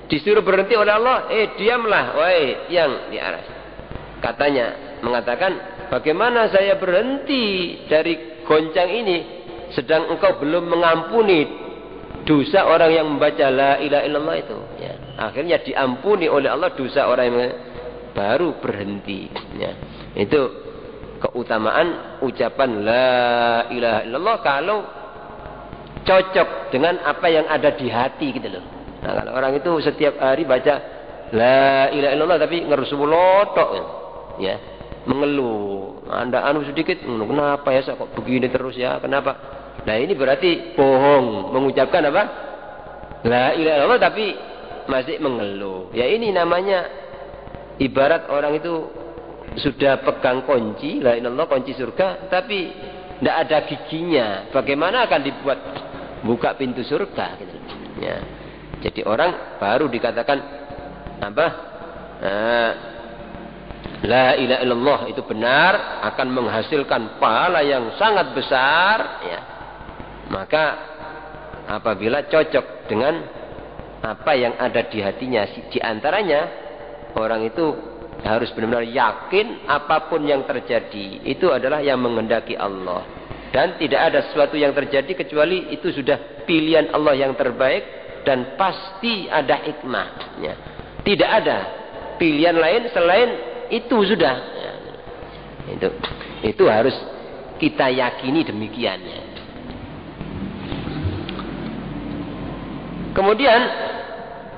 disuruh berhenti oleh Allah, diamlah wahai yang di arasy. Katanya mengatakan, bagaimana saya berhenti dari goncang ini sedang engkau belum mengampuni dosa orang yang membaca la ilaha illallah itu ya. Akhirnya diampuni oleh Allah dosa orang yang baru berhenti ya. Itu keutamaan ucapan la ilaha illallah kalau cocok dengan apa yang ada di hati gitu loh. Nah kalau orang itu setiap hari baca la ilaha illallah tapi ngerusulotok ya, mengeluh, anda sedikit, kenapa ya kok begini terus ya, kenapa? Nah ini berarti bohong, mengucapkan apa? La ilaha illallah tapi masih mengeluh. Ya ini namanya ibarat orang itu sudah pegang kunci la ilaha illallah, kunci surga, tapi tidak ada giginya. Bagaimana akan dibuat buka pintu surga gitu. Ya. Jadi orang baru dikatakan apa? La ilaha illallah itu benar, akan menghasilkan pahala yang sangat besar ya. Maka apabila cocok dengan apa yang ada di hatinya, di antaranya orang itu harus benar-benar yakin apapun yang terjadi itu adalah yang menghendaki Allah, dan tidak ada sesuatu yang terjadi kecuali itu sudah pilihan Allah yang terbaik, dan pasti ada hikmahnya. Tidak ada pilihan lain selain itu sudah ya. Itu harus kita yakini demikiannya. Kemudian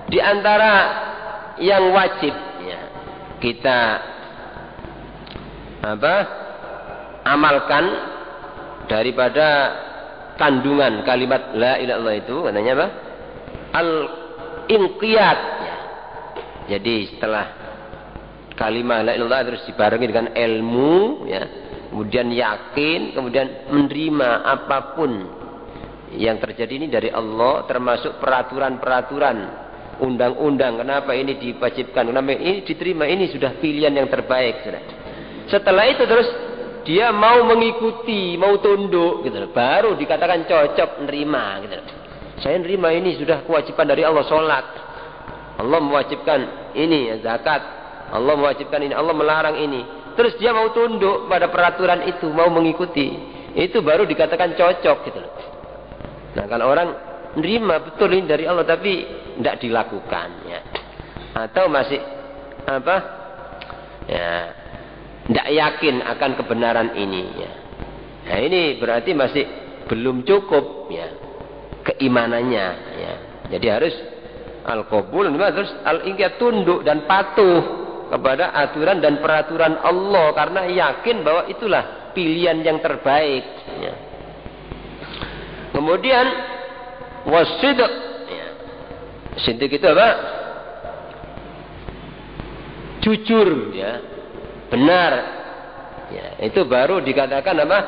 di antara yang wajib ya, kita amalkan daripada kandungan kalimat la ilaha illallah itu, katanya apa? Al inqiyad ya. Jadi setelah kalimat la ilaha illallah terus dibarengi dengan ilmu ya, kemudian yakin, kemudian menerima apapun yang terjadi ini dari Allah, termasuk peraturan-peraturan, undang-undang, kenapa ini diwajibkan, kenapa ini diterima, ini sudah pilihan yang terbaik. Setelah itu terus dia mau mengikuti, mau tunduk gitu, baru dikatakan cocok nerima gitu. Saya nerima ini sudah kewajiban dari Allah, sholat, Allah mewajibkan ini, zakat, Allah mewajibkan ini, Allah melarang ini. Terus dia mau tunduk pada peraturan itu, mau mengikuti, itu baru dikatakan cocok gitu. Nah, kalau orang nerima betul ini dari Allah tapi tidak dilakukan ya, atau masih apa ya, tidak yakin akan kebenaran ini ya, nah ini berarti masih belum cukup ya keimanannya ya. Jadi harus al-qabul, terus al-inqiyad, tunduk dan patuh kepada aturan dan peraturan Allah karena yakin bahwa itulah pilihan yang terbaik ya. Kemudian wasidq ya. Sidq itu apa? Jujur ya, benar ya, itu baru dikatakan apa?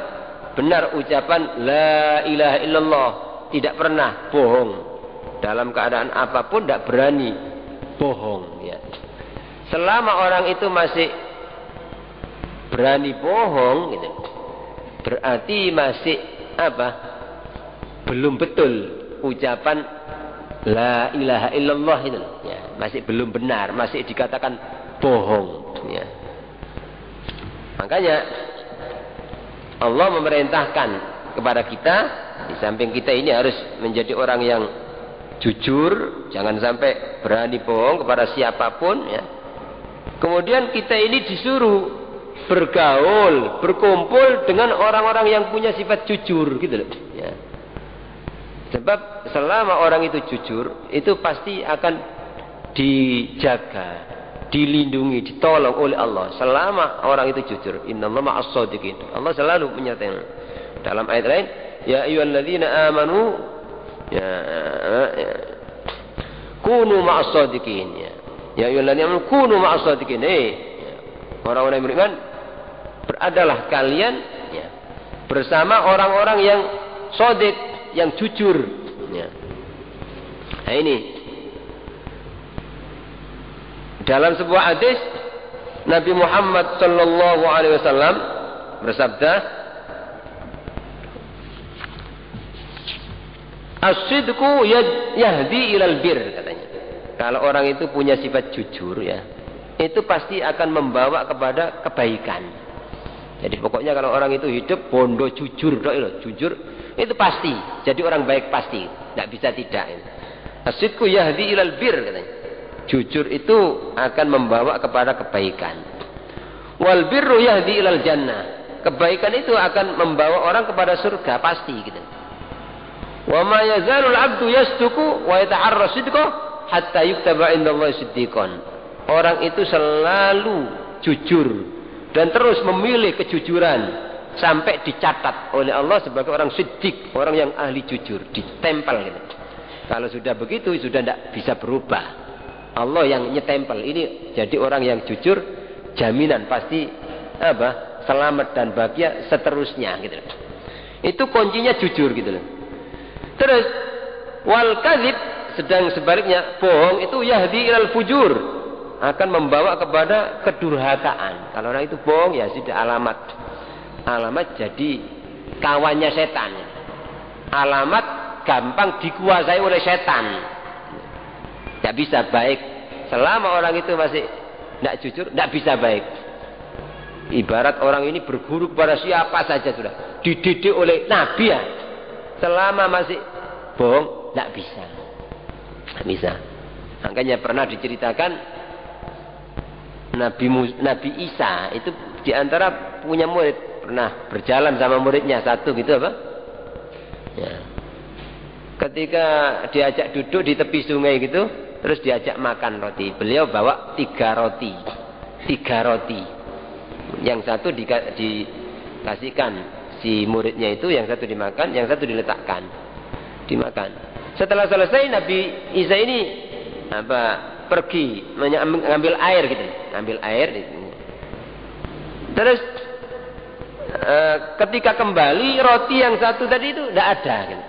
Benar ucapan la ilaha illallah, tidak pernah bohong dalam keadaan apapun, tidak berani bohong ya. Selama orang itu masih berani bohong gitu, berarti masih apa? Belum betul ucapan la ilaha illallah itu ya, masih belum benar, masih dikatakan bohong ya. Makanya Allah memerintahkan kepada kita, di samping kita ini harus menjadi orang yang jujur, jangan sampai berani bohong kepada siapapun ya. Kemudian kita ini disuruh bergaul, berkumpul dengan orang-orang yang punya sifat jujur gitu loh ya. Sebab selama orang itu jujur, itu pasti akan dijaga, dilindungi, ditolong oleh Allah. Selama orang itu jujur, innallaha ma'as shadiqin. Allah selalu menyertai. Dalam ayat lain, ya ayyuhalladzina amanu ya kunu ma'as shadiqin ya. Ya ayyuhalladzina amanu kunu ma'as shadiqin. Orang-orang yang beriman, beradalah kalian ya, bersama orang-orang yang shadiq, yang jujur ya. Nah ini dalam sebuah hadis Nabi Muhammad sallallahu alaihi wasallam bersabda, as-sidqu yahdi ilal bir, katanya. Kalau orang itu punya sifat jujur ya, itu pasti akan membawa kepada kebaikan. Jadi pokoknya kalau orang itu hidup bondo jujur, jujur itu pasti jadi orang baik, pasti, tidak bisa tidak. As-sidqu yahdi ilal bir, katanya. Jujur itu akan membawa kepada kebaikan. Wal birru yahdi ilal jannah. Kebaikan itu akan membawa orang kepada surga, pasti gitu. Wa ma yazalul 'abdu yasduqu wa yata'arra sidqa hatta yuktaba indallahi siddiqan. Orang itu selalu jujur dan terus memilih kejujuran sampai dicatat oleh Allah sebagai orang siddiq, orang yang ahli jujur, ditempel gitu. Kalau sudah begitu sudah tidak bisa berubah. Allah yang nyetempel ini jadi orang yang jujur, jaminan pasti apa? Selamat dan bahagia seterusnya gitu. Itu kuncinya jujur gitu loh. Terus wal kadzib, sedang sebaliknya bohong itu yahdi ilal fujur, akan membawa kepada kedurhakaan. Kalau orang itu bohong ya sudah alamat jadi kawannya setan. Alamat gampang dikuasai oleh setan. Tidak bisa baik. Selama orang itu masih tidak jujur, tidak bisa baik. Ibarat orang ini berguru kepada siapa saja sudah dididik oleh Nabi ya. Selama masih bohong, tidak bisa. Tidak bisa. Makanya pernah diceritakan Nabi Isa itu diantara punya murid, pernah berjalan sama muridnya satu gitu apa? Ya. Ketika diajak duduk di tepi sungai gitu, terus diajak makan roti. Beliau bawa 3 roti. Yang satu dikasihkan si muridnya itu, yang satu dimakan, yang satu diletakkan. Dimakan. Setelah selesai Nabi Isa ini pergi mengambil air gitu, ngambil air. Terus ketika kembali roti yang satu tadi itu tidak ada, gitu.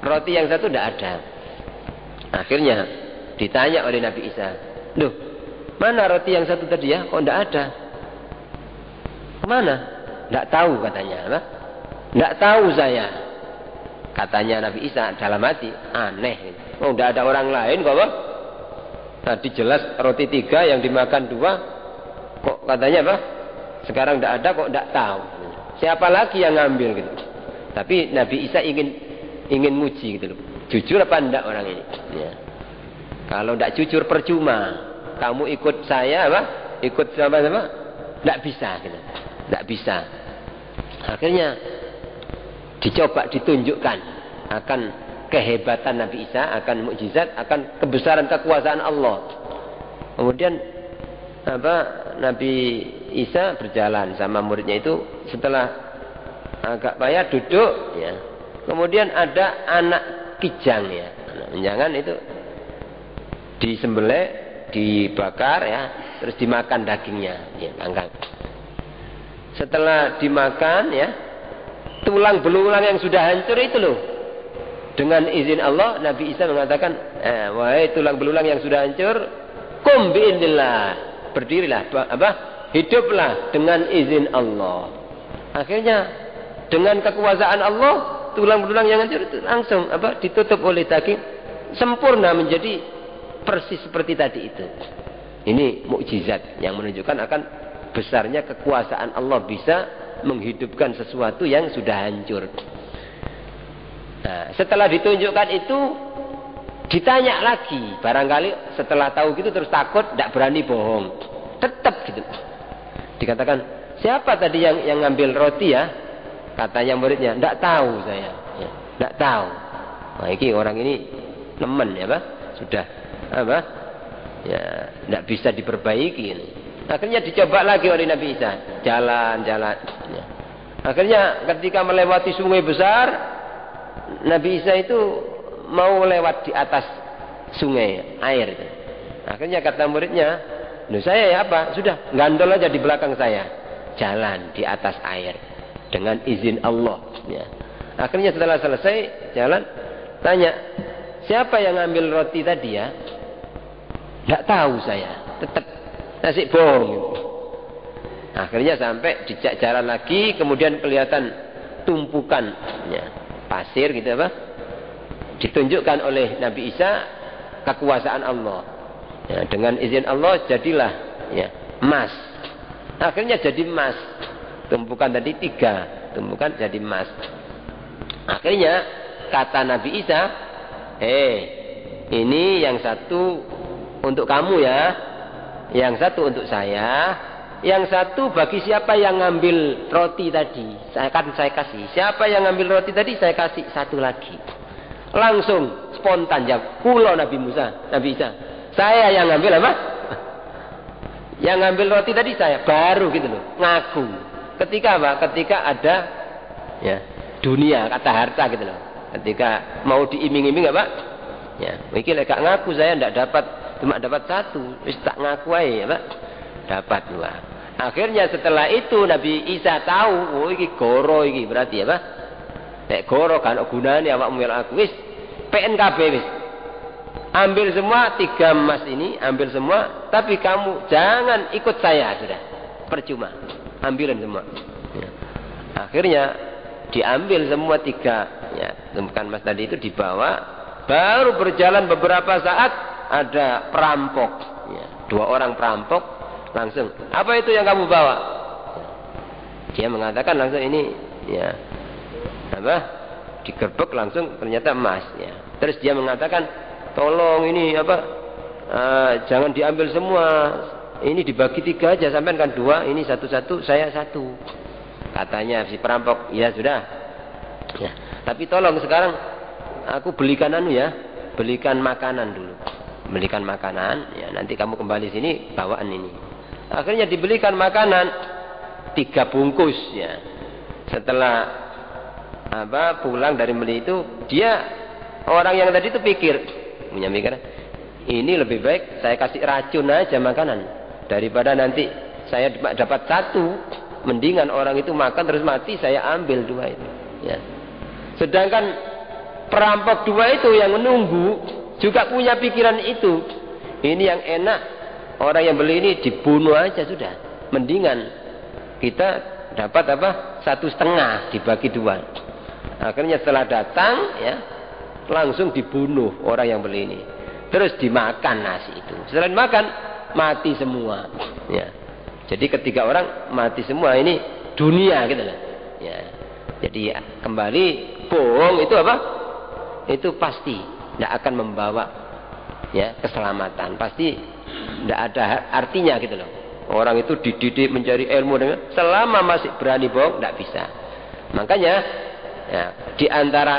Roti yang satu tidak ada. Akhirnya ditanya oleh Nabi Isa, "Loh, mana roti yang satu tadi ya? Kok tidak ada?" "Kemana?" "Tidak tahu," katanya. "Tidak tahu saya," katanya Nabi Isa dalam hati. Aneh, oh tidak ada orang lain kok, Pak? Tadi jelas roti 3 yang dimakan 2, kok katanya apa? Sekarang tidak ada, kok tidak tahu. Siapa lagi yang ngambil gitu? Tapi Nabi Isa ingin muji gitu loh. Jujur apa enggak orang ini? Ya. Kalau tidak jujur percuma. Kamu ikut saya apa? Ikut sama-sama? Tidak bisa gitu. Tidak bisa. Akhirnya dicoba ditunjukkan akan kehebatan Nabi Isa, akan mukjizat, akan kebesaran kekuasaan Allah. Kemudian Nabi Isa berjalan sama muridnya itu, setelah agak payah duduk ya. Kemudian ada anak kijang ya. Anak menjangan itu disembelih, dibakar ya, terus dimakan dagingnya ya, angkat. Setelah dimakan ya, tulang belulang yang sudah hancur itu loh, dengan izin Allah Nabi Isa mengatakan, wahai tulang belulang yang sudah hancur, kum bi'idznillah, berdirilah, hiduplah dengan izin Allah. Akhirnya dengan kekuasaan Allah, tulang belulang yang hancur itu langsung ditutup oleh daging, sempurna menjadi persis seperti tadi itu. Ini mukjizat yang menunjukkan akan besarnya kekuasaan Allah bisa menghidupkan sesuatu yang sudah hancur. Nah, setelah ditunjukkan itu ditanya lagi, barangkali setelah tahu gitu terus takut, tidak berani bohong, tetap gitu. Dikatakan, siapa tadi yang ngambil roti ya? Katanya muridnya, tidak tahu saya, ya, tidak tahu. Nah, ini orang ini nemen ya, Pak, sudah ya, tidak bisa diperbaiki ini. Akhirnya dicoba lagi oleh Nabi Isa, jalan-jalan. Ya. Akhirnya ketika melewati sungai besar, Nabi Isa itu mau lewat di atas sungai air itu. Akhirnya kata muridnya, "Loh, saya ya apa? Sudah gandol aja di belakang saya, jalan di atas air dengan izin Allah." Ya. Akhirnya setelah selesai jalan, tanya, "Siapa yang ngambil roti tadi ya?" "Tidak tahu saya." Tetap nasi bohong. Akhirnya sampai dijak jalan lagi, kemudian kelihatan tumpukan ya, pasir gitu apa? Ditunjukkan oleh Nabi Isa kekuasaan Allah. Ya, dengan izin Allah jadilah ya, emas. Akhirnya jadi emas. Tumpukan tadi 3, tumpukan jadi emas. Akhirnya kata Nabi Isa, ini yang satu untuk kamu ya, yang satu untuk saya, yang satu bagi siapa yang ngambil roti tadi, saya kasih. Siapa yang ngambil roti tadi, saya kasih satu lagi. Langsung spontan jawab, kulo Nabi Isa. Saya yang ngambil apa? Yang ngambil roti tadi saya, baru gitu loh, ngaku. Ketika apa? Ketika ada ya, dunia, kata harta gitu loh. Ketika mau diiming-iming apa? Ya, iki lek gak ngaku saya ndak dapat, cuma dapat satu, wis tak ngaku ae, Pak. Dapat 2. Akhirnya setelah itu Nabi Isa tahu, oh iki goro iki berarti apa? Nek goro kan gunane awakmu mel aku wis PNKB wis. Ambil semua 3 emas ini, ambil semua, tapi kamu jangan ikut saya sudah. Percuma. Ambilin semua. Ya. Akhirnya diambil semua 3 ya, tumpukan emas tadi itu dibawa. Baru berjalan beberapa saat ada perampok ya, 2 orang perampok langsung, apa itu yang kamu bawa? Dia mengatakan langsung ini ya digerbek langsung ternyata emas ya. Terus dia mengatakan, tolong ini jangan diambil semua, ini dibagi 3 aja, sampean kan 2, ini satu-satu, saya 1. Katanya si perampok, ya sudah ya, tapi tolong sekarang aku belikan belikan makanan dulu, belikan makanan ya, nanti kamu kembali sini bawaan ini. Akhirnya dibelikan makanan 3 bungkus ya. Setelah pulang dari beli itu, dia orang yang tadi itu punya pikiran, ini lebih baik saya kasih racun aja makanan daripada nanti saya dapat satu. Mendingan orang itu makan terus mati, saya ambil dua itu. Ya. Sedangkan perampok dua itu yang menunggu juga punya pikiran itu. Ini yang enak, orang yang beli ini dibunuh aja sudah. Mendingan kita dapat apa? 1,5 dibagi 2. Akhirnya setelah datang ya langsung dibunuh orang yang beli ini. Terus dimakan nasi itu. Setelah dimakan mati semua. Ya. Jadi ketiga orang mati semua, ini dunia gitu loh. Ya. Jadi kembali bohong itu apa? Itu pasti tidak akan membawa ya keselamatan. Pasti tidak ada artinya gitu loh. Orang itu dididik mencari ilmu dengan selama masih berani bohong tidak bisa. Makanya ya, di antara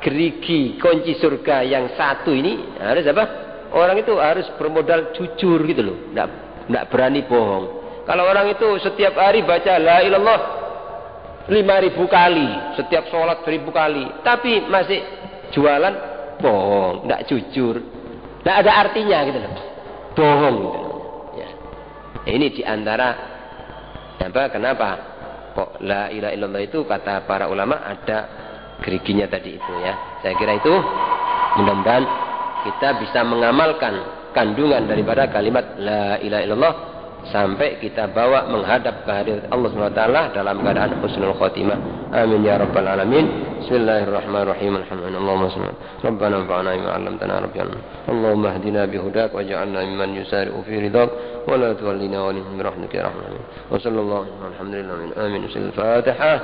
gerigi kunci surga yang satu ini harus apa? Orang itu harus bermodal jujur gitu loh. Tidak berani bohong. Kalau orang itu setiap hari baca la ilallah 5.000 kali, setiap sholat 1.000 kali, tapi masih jualan bohong, tidak jujur, tidak ada artinya gitu loh, bohong gitu loh. Ya. Ini diantara apa? Kenapa kok la ilaha illallah itu kata para ulama ada geriginya tadi itu ya. Saya kira itu mudah-mudahan kita bisa mengamalkan kandungan daripada kalimat la ilaha illallah sampai kita bawa menghadap kehadirat Allah SWT dalam keadaan husnul khotimah. Amin ya rabbal alamin. Bismillahirrahmanirrahim. Alhamdulillah sallallahu Rabbana anfa'na bima 'allamtana rabbana. Allahumma hdina bihudak waj'alna mimman yusari'u fi ridak wa la tuwallina wa bi rahmatika ya rahman. Wa sallallahu alhamdulillah. Amin. Al-Fatihah.